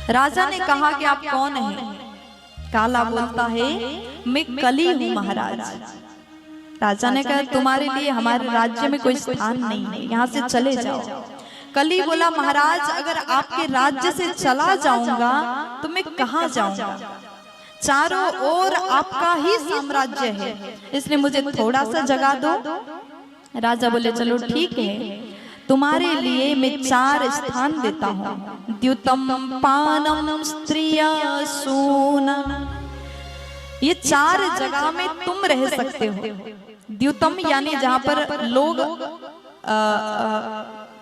राजा ने कहा कि आप कौन हैं? काला बोलता है मैं कली हूँ महाराज। राजा ने कहा तुम्हारे लिए हमारे राज्य में कोई स्थान नहीं है, यहाँ से चले जाओ। कली बोला महाराज अगर आपके राज्य से चला जाऊंगा तो मैं कहाँ जाऊंगा? चारों ओर आपका ही साम्राज्य है, इसलिए मुझे थोड़ा सा जगह दो। राजा बोले चलो ठीक है, तुम्हारे लिए मैं 4 स्थान देता हूँ। द्युतम पानम स्त्रिया सूनम, ये 4 जगह में तुम रह सकते हो। द्युतम यानी जहाँ पर लोग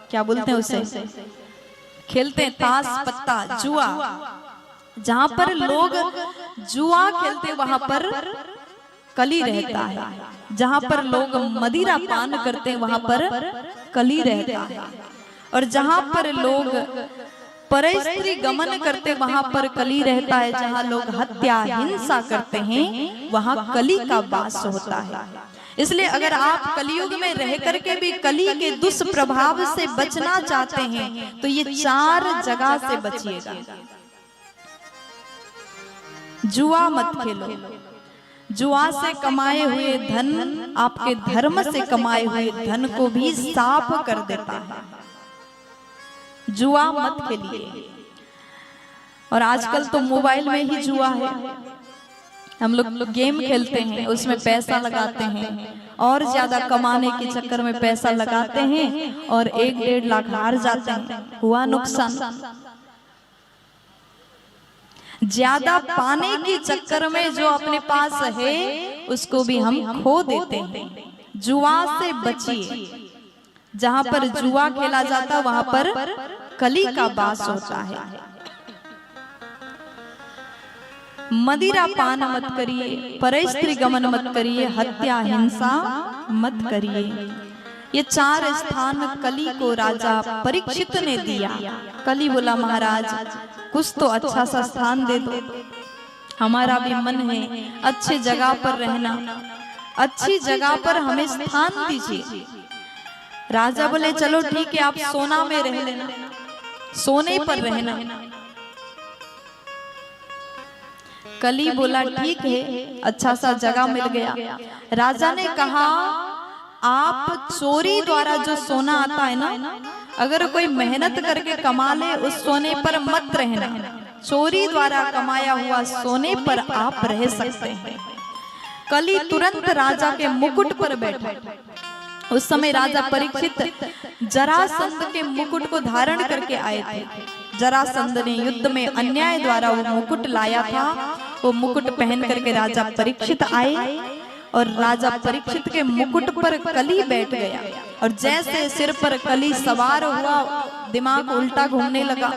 क्या बोलते हैं उसे, खेलते हैं ताश पत्ता जुआ, जहाँ पर लोग जुआ खेलते वहां पर कली रहता है। जहाँ पर लोग मदिरा पान करते हैं वहां पर कली रहता है। और जहाँ पर लोग परस्त्री गमन करते वहां पर कली रहता है। जहाँ लोग हत्या हिंसा करते हैं वहां कली का वास होता है। इसलिए अगर आप कलियुग में रह करके भी कली के दुष्प्रभाव से बचना चाहते हैं तो ये 4 जगह से बचिएगा। जुआ मत खेलो, जुआ से कमाए हुए धन आपके धर्म से कमाए हुए धन को भी साफ कर देता है। जुआ मत खेलिए। और आजकल तो मोबाइल में ही जुआ है, हम लोग गेम खेलते हैं, उसमें पैसा लगाते हैं और ज्यादा कमाने के चक्कर में पैसा लगाते हैं और 1-1.5 लाख हार जाते हैं। हुआ नुकसान। ज्यादा पाने के चक्कर में जो अपने पास है उसको भी हम खो देते हैं। जुआ से बचिए। जहां पर जुआ खेला जाता वहां पर कली का वास होता है। मदिरा पान मत करिए, परस्त्री गमन मत करिए, हत्या हिंसा मत करिए। ये 4 स्थान कली को राजा परीक्षित ने दिया। कली बोला महाराज कुछ तो अच्छा सा स्थान दे दो, हमारा भी मन है अच्छी जगह पर रहना, अच्छी जगह पर हमें स्थान दीजिए। राजा बोले चलो ठीक है, आप सोना में रह लेना, सोने पर रहना। कली बोला ठीक है, अच्छा सा जगह मिल गया। राजा ने कहा आप चोरी द्वारा जो सोना आता है ना, अगर कोई मेहनत करके कमा ले उस सोने पर मत रहना। चोरी द्वारा कमाया हुआ सोने पर आप रह सकते हैं। कली तुरंत राजा के मुकुट पर बैठा। उस समय राजा परीक्षित जरासंध के मुकुट को धारण करके आए थे। जरासंध ने युद्ध में अन्याय द्वारा वो मुकुट लाया था। वो मुकुट पहन करके राजा परीक्षित आए और राजा परीक्षित के मुकुट पर कली बैठ गया। और जैसे सिर पर कली सवार हुआ दिमाग उल्टा घूमने लगा।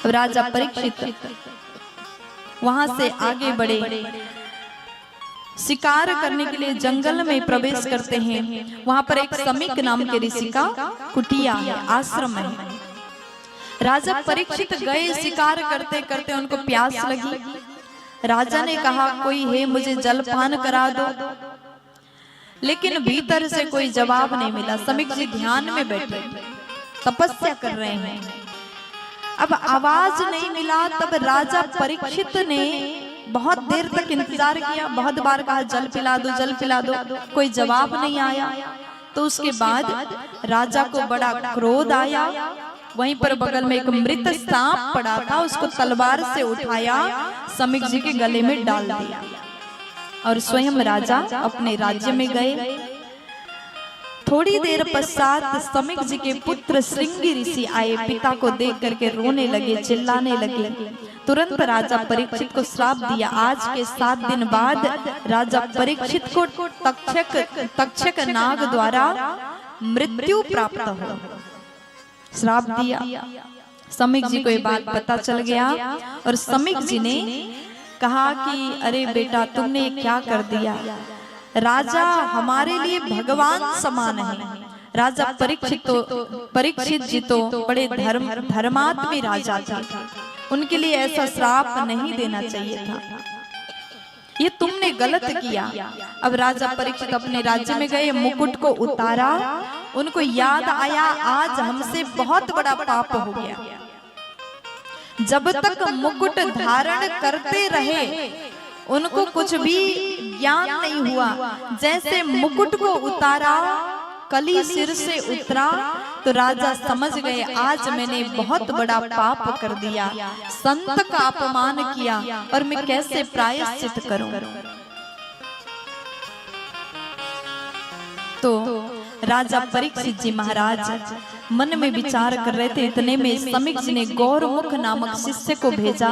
राजा परीक्षित वहां से आगे बढ़े, शिकार करने के लिए जंगल में प्रवेश करते हैं। वहां पर एक समीक नाम के ऋषि का कुटिया है, आश्रम है। राजा परीक्षित गए, शिकार करते करते उनको प्यास लगी। राजा ने कहा कोई है मुझे जलपान करा दो, लेकिन भीतर से कोई जवाब नहीं मिला। समीक जी ध्यान में बैठे तपस्या कर रहे हैं, अब आवाज नहीं मिला। तब राजा परीक्षित ने बहुत देर तक इंतजार किया, बहुत बार कहा जल पिला दो, जल पिला दो, कोई जवाब नहीं आया। तो उसके बाद राजा को बड़ा क्रोध आया। वहीं पर बगल में एक मृत सांप पड़ा था, उसको तलवार से उठाया, समीक जी के गले में डाल दिया और स्वयं राजा अपने राज्य में गए। थोड़ी देर पश्चात समीक जी के पुत्र श्रृंगी ऋषि आए। पिता को देख करके रोने लगे, चिल्लाने लगे। तुरंत राजा परीक्षित को श्राप दिया, आज के 7 दिन बाद राजा परीक्षित को तक्षक नाग द्वारा मृत्यु प्राप्त हो। श्राप दिया। समीक जी को ये बात पता चल गया और समीक जी ने कहा कि अरे बेटा तुमने क्या कर दिया, राजा हमारे लिए भगवान समान है। राजा परीक्षित जी तो बड़े धर्मात्मी राजा थे, उनके लिए ऐसा श्राप नहीं देना चाहिए था, ये तुमने गलत किया। अब राजा परीक्षित अपने राज्य में गए, मुकुट को उतारा, उनको याद आया आज हमसे बहुत बड़ा पाप हो गया, जब तक मुकुट धारण करते रहे उनको कुछ भी ज्ञान नहीं हुआ। जैसे मुकुट को उतारा, कली सिर से उतरा, तो राजा समझ गए आज मैंने बहुत बड़ा पाप कर दिया, संत का अपमान किया और मैं कैसे प्रायश्चित करूं। तो राजा परीक्षित जी महाराज मन में विचार कर रहे थे। इतने में समीक जी ने गौरमुख नामक शिष्य को भेजा।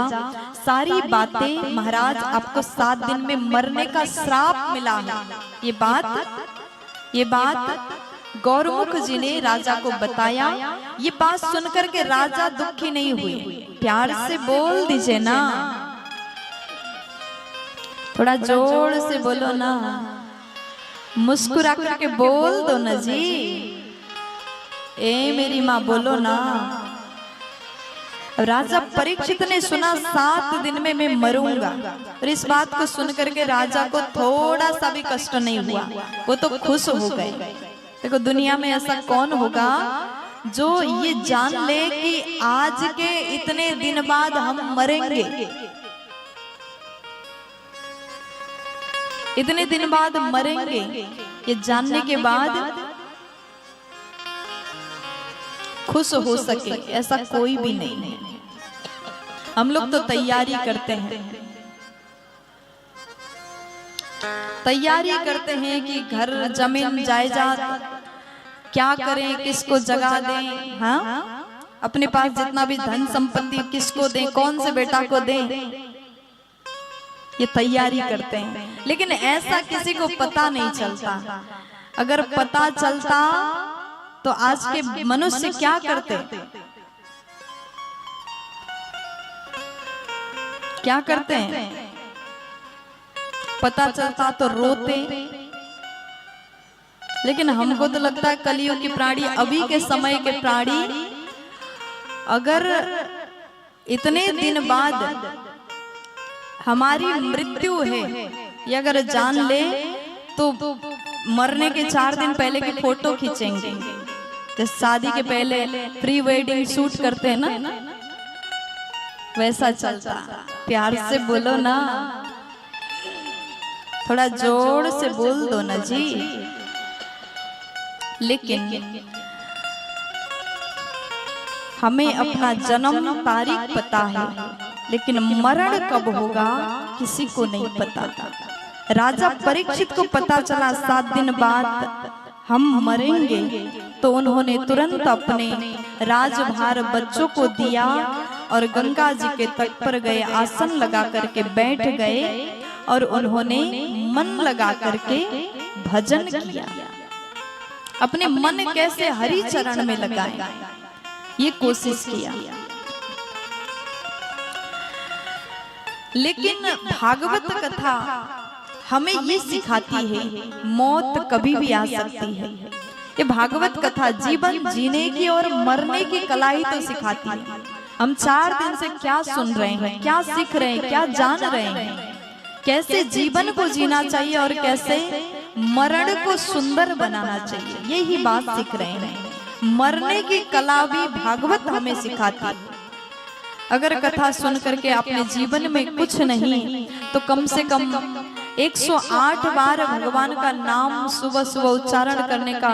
सारी बातें महाराज आपको 7 दिन में मरने का श्राप मिला है, ये बात गौरमुख जी ने राजा को बताया। ये बात सुनकर के राजा दुखी नहीं हुए। प्यार से बोल दीजिए ना, थोड़ा जोर से बोलो ना, मुस्कुरा करके बोल दो ना जी। ए मेरी माँ बोलो ना। राजा परीक्षित ने सुना 7 दिन में मैं मरूंगा, और इस बात को सुनकर के राजा को थोड़ा सा भी कष्ट नहीं हुआ, वो तो खुश हो गए। देखो दुनिया में ऐसा कौन होगा जो ये जान ले कि आज के इतने दिन बाद हम मरेंगे, इतने दिन बाद मरेंगे, ये जानने के बाद खुश हो सके, ऐसा कोई भी नहीं है। हम लोग तो तैयारी करते हैं, तैयारी करते हैं कि घर जमीन जायदाद क्या करें, किसको जगह दें, हाँ अपने पास जितना भी धन संपत्ति किसको दें, कौन से बेटा को दें, ये तैयारी करते हैं। लेकिन ऐसा किसी को पता नहीं चलता। अगर पता चलता तो आज के मनुष्य क्या करते, क्या करते हैं? पता चलता तो रोते। लेकिन हमको तो लगता है कलियुग की प्राणी, अभी के समय के प्राणी, अगर इतने दिन बाद हमारी मृत्यु है ये अगर जान ले तो मरने के 4 दिन पहले की फोटो खींचेंगे। जैसे शादी के पहले प्री वेडिंग शूट करते हैं ना, वैसा चलता। प्यार से बोलो ना, थोड़ा जोर से बोल दो ना जी। लेकिन हमें अपना जन्म तारीख पता है, लेकिन मरण कब होगा किसी को नहीं पता। राजा परीक्षित को पता चला 7 दिन बाद हम मरेंगे, तो उन्होंने तुरंत अपने राजभार बच्चों को दिया और गंगा जी के तट पर गए, आसन लगा करके बैठ गए और उन्होंने मन लगा करके भजन किया। अपने मन कैसे हरि चरण में लगाए, ये कोशिश किया। लेकिन भागवत कथा हमें ये सिखाती है मौत कभी भी आ सकती है। ये भागवत कथा जीवन जीने की और मरने की कला ही तो सिखाती है। हम 4 दिन से क्या सुन रहे हैं, क्या सीख रहे हैं, क्या जान रहे हैं, कैसे जीवन को जीना चाहिए और कैसे मरण को सुंदर बनाना चाहिए, यही बात सीख रहे हैं। मरने की कला भी भागवत हमें सिखाती है। अगर कथा सुन करके अपने जीवन में कुछ नहीं तो कम से कम 108 बार भगवान का नाम सुबह सुबह उच्चारण करने का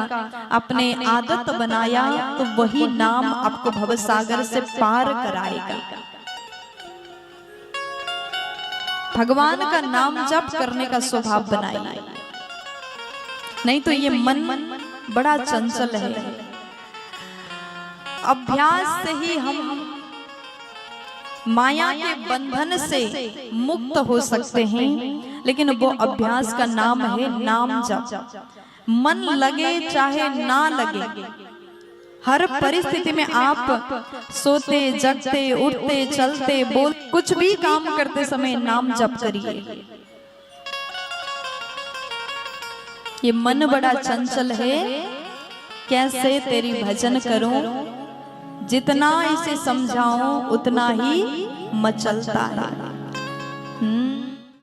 अपने आदत बनाया, तो वही नाम आपको भवसागर से पार कराएगा। भगवान का नाम जप करने का स्वभाव बनाइए, नहीं तो ये मन बड़ा चंचल है। अभ्यास से ही हम माया के बंधन से मुक्त हो सकते हैं, लेकिन वो अभ्यास का नाम है नाम जप। मन लगे चाहे ना लगे, हर परिस्थिति में आप सोते जगते उठते चलते बोल कुछ भी काम करते समय नाम जप करिए। ये मन बड़ा चंचल है, कैसे तेरी भजन करूं, जितना इसे समझाऊं उतना ही मचलता है।